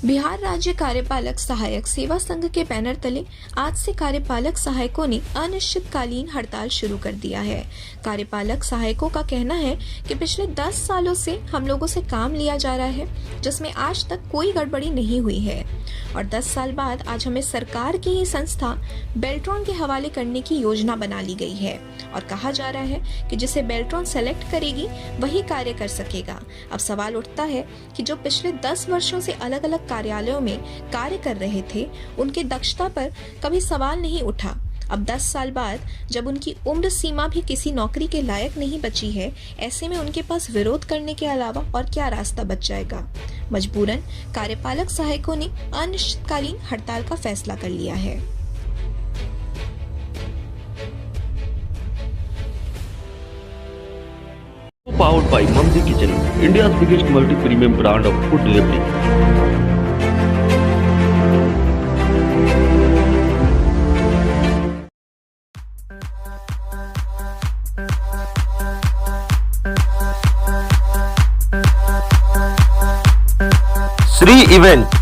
बिहार राज्य कार्यपालक सहायक सेवा संघ के बैनर तले आज से कार्यपालक सहायकों ने अनिश्चितकालीन हड़ताल शुरू कर दिया है। कार्यपालक सहायकों का कहना है कि पिछले 10 सालों से हम लोगों से काम लिया जा रहा है, जिसमें आज तक कोई गड़बड़ी नहीं हुई है और 10 साल बाद आज हमें सरकार की ही संस्था बेल्ट्रॉन के हवाले करने की योजना बना ली गई है और कहा जा रहा है कि जिसे बेल्ट्रॉन सेलेक्ट करेगी वही कार्य कर सकेगा। अब सवाल उठता है कि जो पिछले 10 वर्षों से अलग अलग कार्यालयों में कार्य कर रहे थे, उनके दक्षता पर कभी सवाल नहीं उठा। अब 10 साल बाद जब उनकी उम्र सीमा भी किसी नौकरी के लायक नहीं बची है, ऐसे में उनके पास विरोध करने के अलावा और क्या रास्ता बच जाएगा। मजबूरन कार्यपालक सहायकों ने अनिश्चितकालीन हड़ताल का फैसला कर लिया है। Powered by Mamdi Kitchen, India's biggest multi-premium brand of food delivery. Sri Event,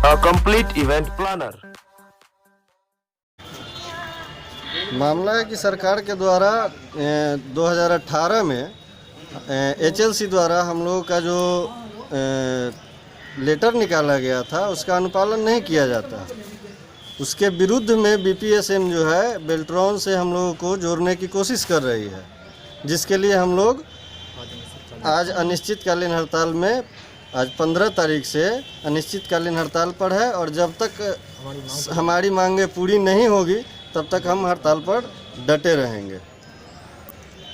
a complete event planner. मामला है कि सरकार के द्वारा 2018 में HLC द्वारा हम लोगों का जो लेटर निकाला गया था उसका अनुपालन नहीं किया जाता। उसके विरुद्ध में BPSM जो है बेल्ट्रॉन से हम लोगों को जोड़ने की कोशिश कर रही है, जिसके लिए हम लोग आज अनिश्चितकालीन हड़ताल में आज 15 तारीख से अनिश्चितकालीन हड़ताल पर है और जब तक हमारी मांगें पूरी नहीं होगी तब तक हम हड़ताल पर डटे रहेंगे।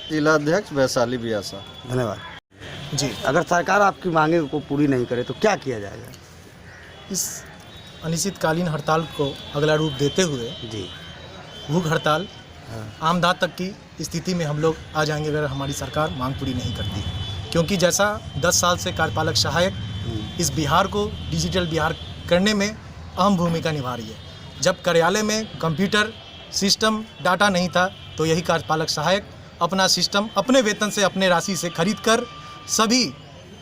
जिला अध्यक्ष वैशाली बियासा। धन्यवाद जी। अगर सरकार आपकी मांगे को पूरी नहीं करे तो क्या किया जाएगा? इस अनिश्चितकालीन हड़ताल को अगला रूप देते हुए जी भूख हड़ताल आमदा तक की स्थिति में हम लोग आ जाएंगे अगर हमारी सरकार मांग पूरी नहीं करती। क्योंकि जैसा 10 साल से कार्यपालक सहायक इस बिहार को डिजिटल बिहार करने में अहम भूमिका निभा रही है। जब कार्यालय में कंप्यूटर सिस्टम डाटा नहीं था तो यही कार्यपालक सहायक अपना सिस्टम अपने वेतन से अपने राशि से खरीद कर सभी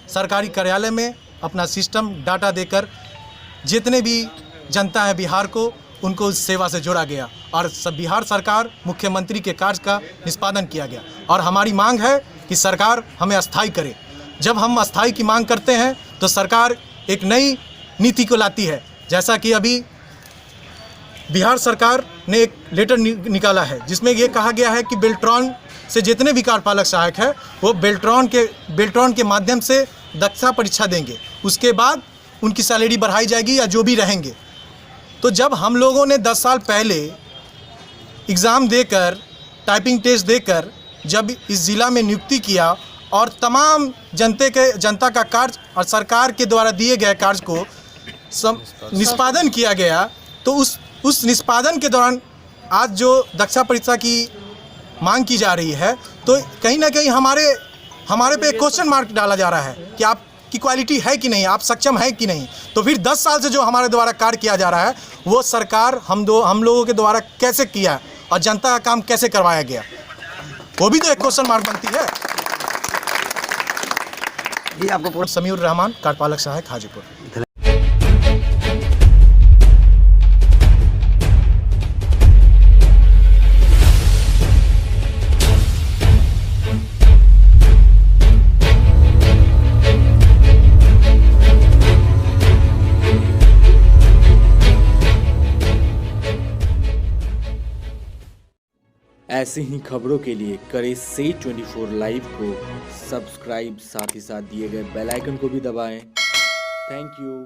सरकारी कार्यालय में अपना सिस्टम डाटा देकर जितने भी जनता है बिहार को उनको इस सेवा से जोड़ा गया और सब बिहार सरकार मुख्यमंत्री के कार्य का निष्पादन किया गया। और हमारी मांग है कि सरकार हमें अस्थायी करे। जब हम अस्थायी की मांग करते हैं तो सरकार एक नई नीति को लाती है। जैसा कि अभी बिहार सरकार ने एक लेटर निकाला है जिसमें ये कहा गया है कि बेल्ट्रॉन से जितने भी कार्यपालक सहायक है वो बेल्ट्रॉन के माध्यम से दक्षता परीक्षा देंगे, उसके बाद उनकी सैलरी बढ़ाई जाएगी या जो भी रहेंगे। तो जब हम लोगों ने 10 साल पहले एग्ज़ाम देकर टाइपिंग टेस्ट देकर जब इस ज़िला में नियुक्ति किया और तमाम जनता का कार्य और सरकार के द्वारा दिए गए कार्य को निष्पादन किया गया, तो उस निष्पादन के दौरान आज जो दक्षता परीक्षा की मांग की जा रही है तो कहीं ना कहीं हमारे पे क्वेश्चन मार्क डाला जा रहा है कि आपकी क्वालिटी है कि नहीं, आप सक्षम है कि नहीं। तो फिर 10 साल से जो हमारे द्वारा कार्य किया जा रहा है वो सरकार हम लोगों के द्वारा कैसे किया और जनता का काम कैसे करवाया गया, वो भी तो एक क्वेश्चन मार्क बनती है। जी आपको समीउर रहमान, कार्यपालक सहायक, हाजीपुर। ऐसे ही खबरों के लिए करें से 24 लाइव को सब्सक्राइब, साथ ही साथ दिए गए बेल आइकन को भी दबाएं। Thank you.